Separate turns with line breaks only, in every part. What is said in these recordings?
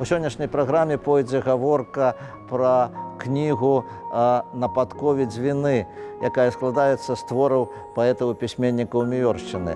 У сённяшняй праграме пойдзе гаворка пра кнігу «На падкове дзвіны», якая складаецца з твораў паэтаў і пісьменнікаў Міёршчыны.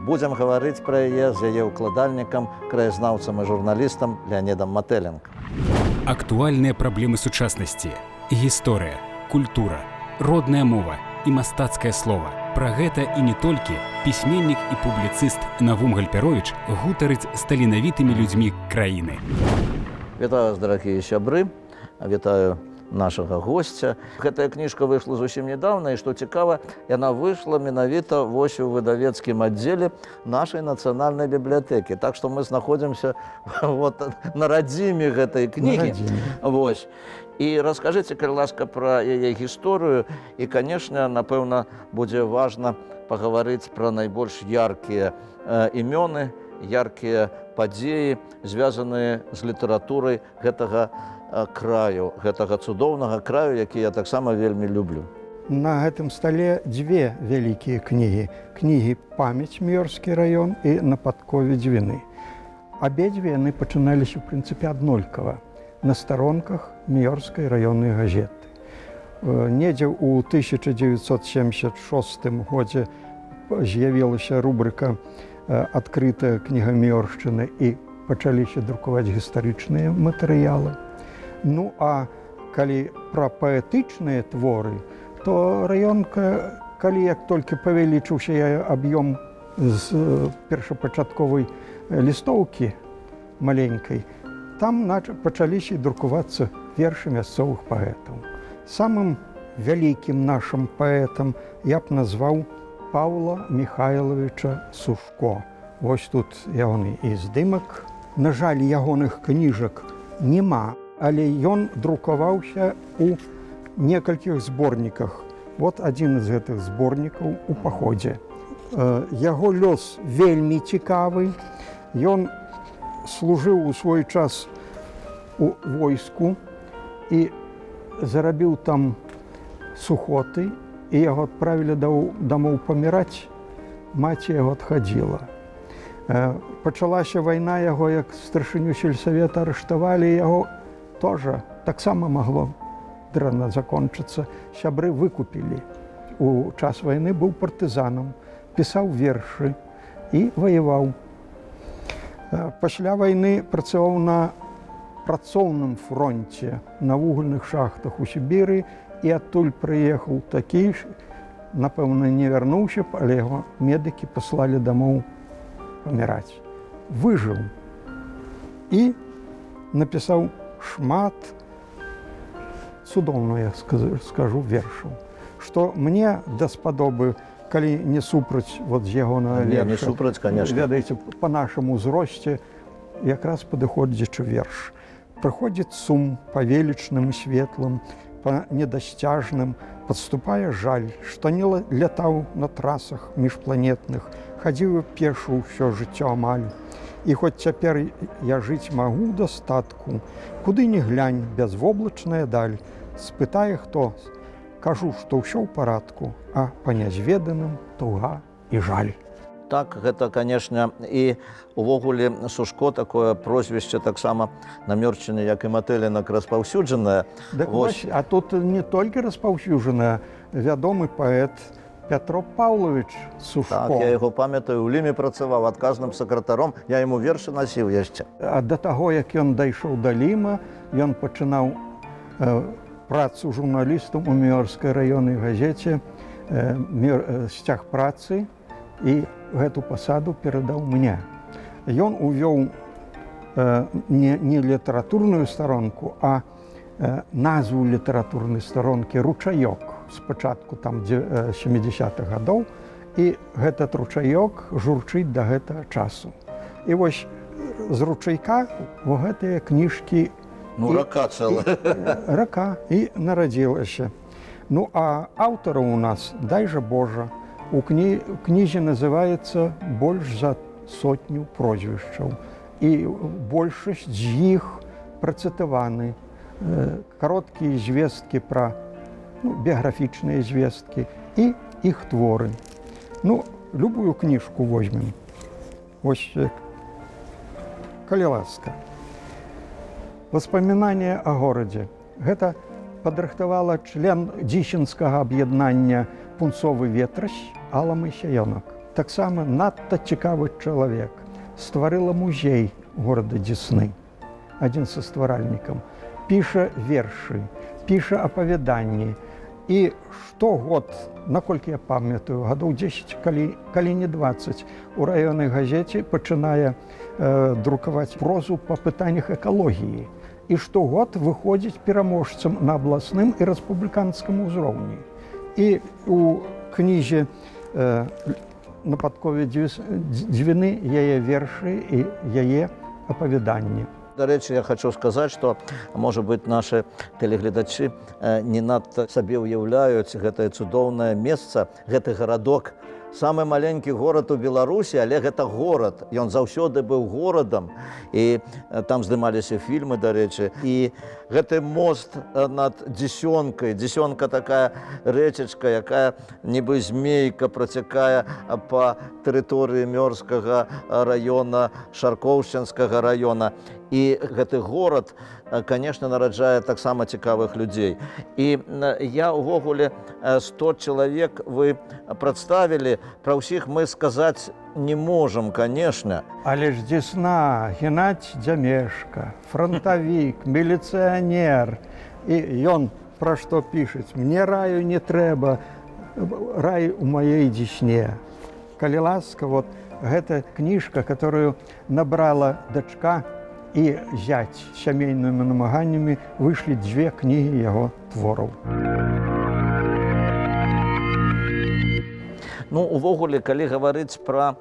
Будзем гаварыць пра яе з яе ўкладальнікам, краязнаўцам і журналістам Леонідам Мателенко.
Актуальныя праблемы сучаснасці, гісторыя, культура, родная мова і мастацкае слова. Пра гэта і не толькі пісьменнік і публіцыст Навум Гальперовіч гутарыць з таленавітымі людзьмі краіны.
Вітаю вас, дарагія сябры, вітаю нашага госця. Гэтая кніжка выйшла зусім нядаўна, і што цікава, яна выйшла менавіта вось у выдавецкім аддзеле нашай нацыянальнай бібліятэкі. Так што мы знаходзімся на радзіме гэтай кнігі. Вось. І раскажыце, калі ласка, пра яе гісторыю. І, канешне, напэўна, будзе важна пагаварыць пра найбольш яркія імёны, яркія падзеі, звязаныя з літаратурай гэтага краю, гэтага цудоўнага краю, які я таксама вельмі люблю.
На гэтым стале дзве вялікія кнігі. Кнігі «Памяць Міёрскі раён» і «На падкове дзвіны». Абедзве яны пачыналіся, у прынцыпе, аднолькава на старонках Міёрскай раённай газеты. Недзе ў 1976 годзе з'явілася рубрыка «Адкрытая кніга Міёршчыны» і пачаліся друкаваць гістарычныя матэрыялы. Ну, а калі пра паэтычныя творы, то раёнка, калі як толькі павялічыўся яе аб'ём з першапачатковай лістоўкі маленькай, там пачаліся друкавацца вершы мясцовых паэтаў. Самым вялікім нашым паэтам я б назваў Паўла Михайловича Сушко. Вось тут ягоны і здымак. На жаль, ягоных кніжак няма, але ён друкаваўся у некалькіх зборніках. Вот адзін з гэтых зборнікаў у паходзе. Яго лёс вельмі цікавы. Ён служыў у свой час у войску і зарабіў там сухоты, і яго адправілі дамоў паміраць. Маці яго адхадзіла. Пачалася вайна яго, як старшыню сельсавета арыштавалі, яго тоже таксама магло дрэнна закончыцца. Сябры выкупілі. У час вайны быў партызанам, пісаў вершы і ваяваў. Пасля вайны працаваў на працоўным фронце, на вугальных шахтах у Сібіры, і адтуль прыехаў такі, напэўна, не вярнуўся, але яго медыкі паслалі дамоў паміраць. Выжыў і напісаў шмат цудоўна, я скажу, вершаў. Што мне даспадобы, калі не супраць з ягонага верша.
Не супраць, конечно.
Ведаеце, па нашаму ўзросце якраз падыходзячы верш. Прыходзіць сум па велічным і светлым, па недасцяжным, падступае жаль, што не лятаў на трасах міжпланетных, хадзіў пешу ўсё жыццё амаль. І хоць цяпер я жыць магу ў дастатку, куды ні глянь, бязвоблачная даль, спытае хто, кажу, што ўсё ў парадку, а па нязведаным туга і жаль.
Так, гэта, канешне, і увогуле Сушко, такое прозвішча таксама на Міёршчыне, як і Мателенак, распаўсюджанае.
А тут не толькі распаўсюджанае, вядомы паэт Пятро Паўлович Сушко.
Так, я яго памятаю, у Ліме працаваў адказным сакратаром, я яму вершы насіў яшчэ.
А да таго, як ён дайшоў да Ліма, ён пачынаў працу журналістам у Міёрскай раённай газеце «Сцяг працы», і гэту пасаду перадаў мне. Ён увёў не літаратурную старонку, а назву літаратурнай старонкі «Ручаёк» спачатку там 70-х гадоў, і гэтат ручаёк журчыць да гэтага часу. І вось з ручайка у гэтыя кніжкі...
Ну, рака цэлая.
Рака і нарадзілася. Ну, а аўтараў у нас, дай жа Божа, у кнізе называецца больш за 100 прозвішчаў. І большасць з іх працытаваны кароткія звесткі пра біяграфічныя звесткі і іх творы. Любую кніжку возьмем. Вось, калі ласка. Воспамінанне о горадзе. Гэта падрыхтавала член дзічынскага аб'яднання «Пунцовы ветращ» Алла Майсяёнак. Таксама надта цікавы чалавек. Стварыла музей горада Дзесны. Адзін са стваральнікам. Піша вершы, піша апавяданні. І штогод, наколькі я памятаю, гадоў 10, калі не 20, у раённай газеце пачынае друкаваць прозу па пытаннях экалогіі. І штогод выходзіць пераможцам на абласным і рэспубліканскім узроўні. І у кнізе на падкове дзвіны яе вершы і яе апавяданні.
До речі, я хочу сказати, що, може бути, наші телеглядачі не надто собі уявляють це цудовне місце, це городок. Самый маленький город у Беларусі, але гэта город. Ён заўсёды быў горадам. І там здымаліся фільмы, дарэчы. І гэты мост над Дзесёнкай. Дзесёнка такая рэчачка, якая нібы змейка працякае па тэрыторыі Мёрскага района, Шаркоўшчынскага района. І гэты горад, конечно, нараджае таксама цікавых людзей. І я увогуле 100 чалавек вы прадставілі, пра ўсіх мы сказаць не можам, конечно.
Але ж Дзесна, Геннадзь Дзямешка, фронтавік, міліцыянер. І ён пра што пішаць: «Мне раю не трэба, рай у маёй Дзесне». Калі ласка, вот гэта кніжка, которую набрала дачка і зяць сямейнымі намаганнямі, выйшлі 2 кнігі яго твораў.
Увогуле, калі гаварыць пра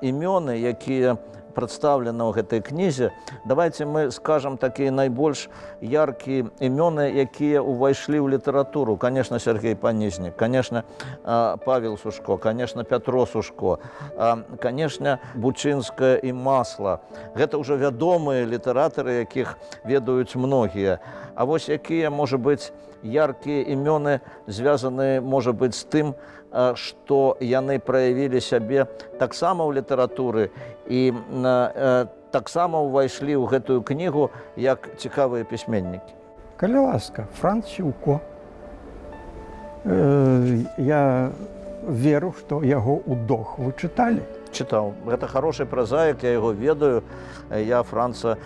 імёны, якія прадстаўлены ў гэтай кнізе, давайте мы скажам такія найбольш яркія імёны, якія ўвайшлі ў літаратуру. Конечно, Сергей Панізник, конечно, Павел Сушко, конечно, Пятро Сушко, конечно, Бучынская і Масла. Гэта ўжо вядомыя літаратары, якіх ведаюць многія. А вось якія, можа быць, яркія імёны звязаны, можа быць, з тым, што яны праявілі сябе таксама ў літаратуры і таксама ўвайшлі ў гэтую кнігу як цікавыя пісьменнікі.
Калі ласка, Франц Сіўко. Я веру, што яго «Удох» вы чыталі?
Чытаў. Гэта хорошы празаік, я яго ведаю. Я Франца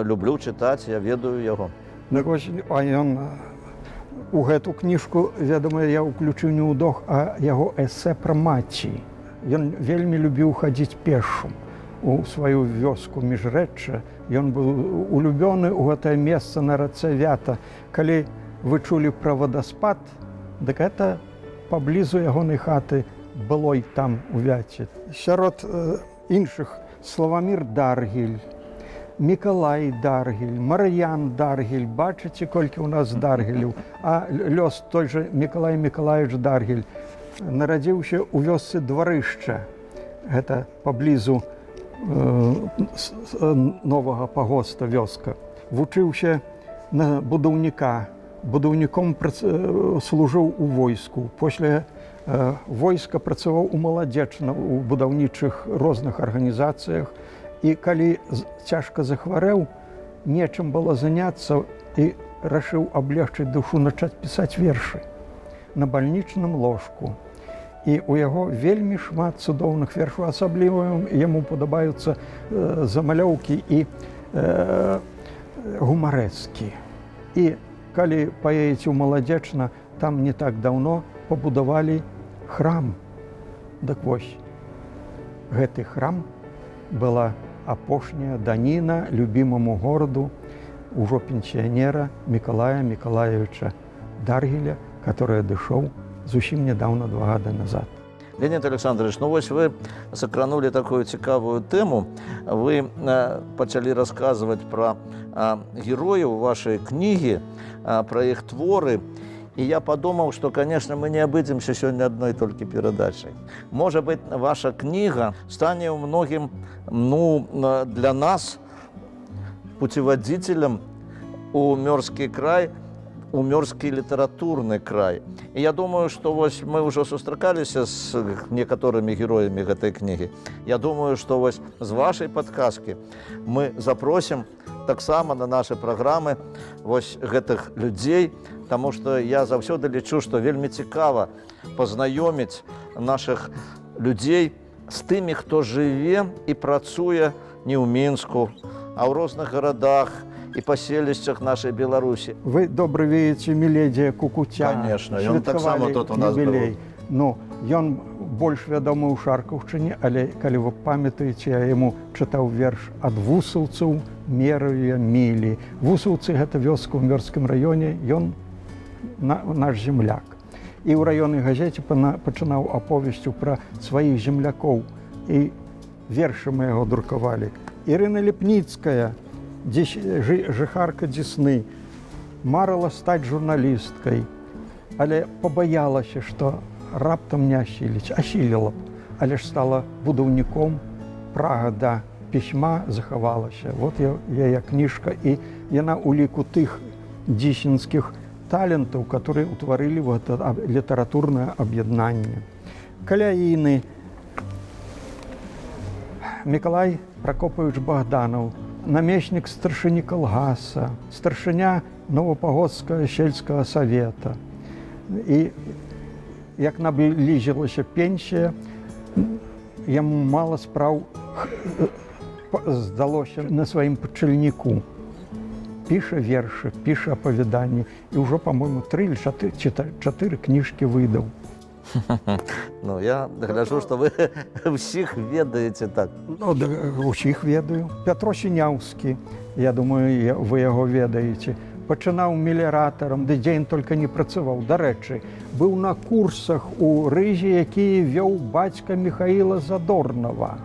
люблю чытаць, я ведаю яго.
А ён у гэту кніжку, вядома, я ўключыў не «Удох», а яго эсэ пра маці. Ён вельмі любіў хадзіць пешшу у сваю вёску Міжрэчча. Ён быў улюбёны ў гэтае месца на рацэ Вята. Калі вы чулі пра вадаспад, дык гэта паблізу ягонай хаты былой там у Вяце. Сярод іншых Славамір Даргіль, Мікалай Даргіль, Мар'ян Даргіль. Бачыце, колькі ў нас Даргіляў. А лёс той жа Мікалай Мікалаевич Даргіль нарадзіўся ў вёсцы Дварышча. Гэта паблізу новага пагоста вёска. Вучыўся на будаўніка. Будаўніком служыў у войску. Пасля войска працаваў у маладзечна, у будаўнічых розных арганізацыях. І калі цяжка захварэў, нечым было заняцца і рашыў аблегчыць душу, начаць пісаць вершы на бальнічным ложку. І у яго вельмі шмат цудоўных вершаў, асабліва яму падабаюцца замалёўкі і гумарэцкі. І калі паедзеце ў маладзечна, там не так даўно пабудавалі храм. Дык вось, гэты храм была апошняя даніна любімаму гораду ўжо пенсіянера Мікалая Мікалаевича Даргіля, который адышоў зусім нядаўна 2 гады назад.
Леонид Александрович, вось вы закранули такую цікавую тему. Вы пачалі расказваць пра герояў вашай кнігі, пра іх творы. І я подумаў, што, конечно, мы не абыдземся сёння адной толькі перадачай. Можа быць, ваша кніга стане ў многім, для нас путеводителем у Мёрзкі край, у Мёрзкі літаратурны край. І я думаю, што вось мы ўжо сустракаліся з некаторымі героямі гэтай кнігі. Я думаю, што вось з вашай падказкі мы запросім таксама на нашы праграмы вось гэтых людзей, таму што я заўсёды лічу, што вельмі цікава пазнаёміць нашых людзей з тымі, хто жыве і працуе не ў Мінску, а ў розных гарадах і паселішчах нашай Беларусі.
Вы добра ведаеце Міледзія Кукуця.
Конечно, ён таксама тут у нас
быў. Ну, ён больш вядомы ў Шаркаўшчыне, але калі вы памятаеце, я яму чытаў верш ад вусаўцаў мераю мілі. Вусаўцы — гэта вёска ў Мёрзкім раёне, ён наш земляк. І ў раённай газеце пачынаў аповесцю пра сваіх землякоў. І вершы мы яго друкавалі. Ірына Ліпніцкая, жыхарка Дзесны, марыла стаць журналісткай, але пабаялася, што раптам не асіліць. Асіліла б, але ж стала будаўніком. Прага да пісьма захавалася. Вот яе кніжка, і яна ў ліку тых дзесенскіх талентаў, которые ўтварылі літаратурнае аб'яднанне. Каляіны. Мікалай Пракопавіч Богданаў, намеснік старшыні калгаса, старшыня Новапагодскага сельскага савета. І як наблізілася пенсія, яму мала спраў здалося на сваім пчальніку. Піша вершы, піша апавяданні, і ўжо, па-мойму, 3 или 4 кніжкі выдаў.
Ну, я гляджу, што вы ўсіх ведаеце так.
Ну, усіх ведаю. Пятро Сіняўскі, я думаю, вы яго ведаеце. Пачынаў меліяратарам, дзе ён толькі не працаваў. Дарэчы, быў на курсах у Рызе, якія вёў бацька Міхаіла Задорнава.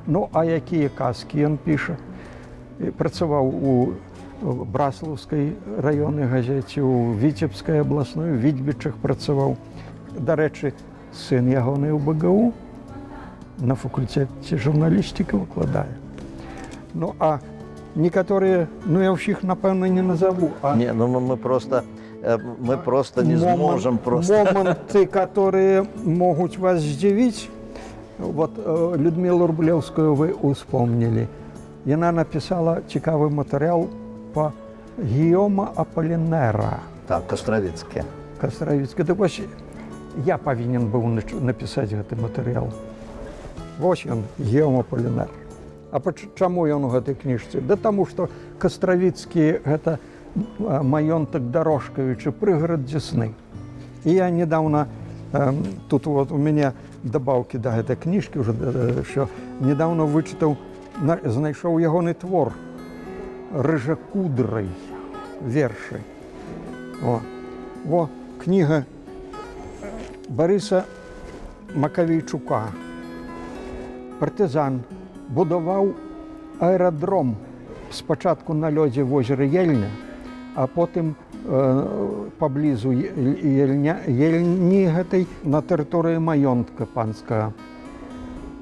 Ну, а якія казкі ён піша? Працаваў у Браслаўскай раённай газеце, у Віцебскай абласной, у Відзьбічах працаваў. Дарэчы, сын ягоны ў БГУ на факультэце журналістыкі выкладае. Ну, а некаторыя, ну, я ўсіх, напэўна, не назову.
Не, ну мы просто не зможам просто.
Моманты, которые могуць вас здзівіць. Вот Людмілу Рублеўскую вы успомнілі. Яна напісала цікавы матэрыял па Гійома Аполінера.
Так, Кастравіцкі.
Кастравіцкі. Так вось я павінен быў напісаць гэты матэрыял. Вось ён, Гійом Аполінер. А чаму ён у гэтай кніжцы? Да таму, што Кастравіцкі — гэта маёнтак Дарожкавіча, прыгарад Дзесны. І я недавно, тут вот у мяне дабаўкі да гэтай кніжкі, що недавно вычытаў, знайшоў ягоны твор «Рыжакудрай», вершы. Во кніга Барыса Макавейчука. Партызан будаваў аэрадром спачатку на лёдзе возера Ельня, а потым паблізу Ельні гэтай на тэрыторыі маёнтка панскага.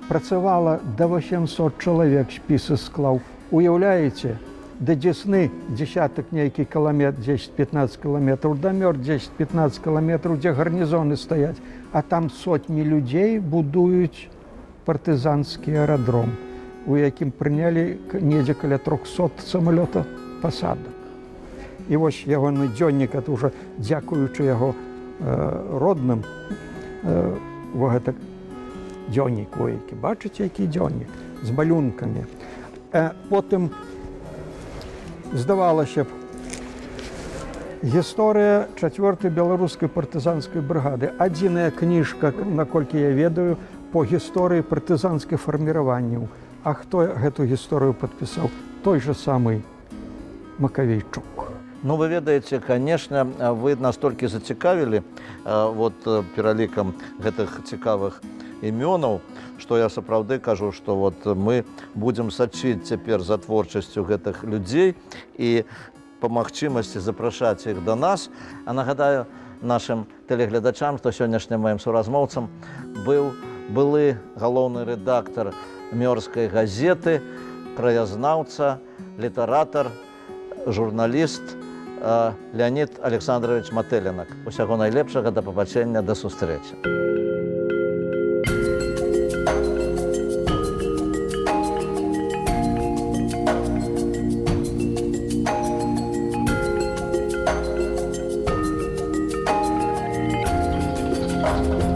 Працавала да 800 чалавек, спісы склаў. Уяўляеце, да Дзесны дзесятак нейкі кіламетр, 10-15 кіламетраў, да Мёр 10-15 кіламетраў, дзе гарнізоны стаяць, а там сотні людзей будуюць партызанскі аэрадром, у якім прынялі недзе каля 300 самалётаў пасадак. І вось ягоны дзённік, это ўжо дзякуючы яго родным, гэта дзённік, які, бачыце, які дзённік, з малюнкамі. Потым здавалася б, гісторыя 4-й беларускай партызанскай брыгады. Адзіная кніжка, наколькі я ведаю, по гісторыі партызанскіх фарміраванняў. А хто гэту гісторыю падпісаў? Той жа самы Макавейчук.
Ну, вы ведаеце, конечно, вы настолькі зацікавілі вот пералікам гэтых цікавых імёнаў, што я сапраўды кажу, што вот мы будзем сачыць цяпер за творчасцю гэтых людзей і па магчымасці запрашаць іх да нас. А нагадаю нашым тэлегледачам, што сённяшнім маім суразмоўцам быў былы галоўны рэдактар Мёрзкай газеты, краязнаўца, літаратар журналіст Леонід Александрович Мателінак. Усяго найлепшага, да пабачэння, да сустрэчы.
Thank you.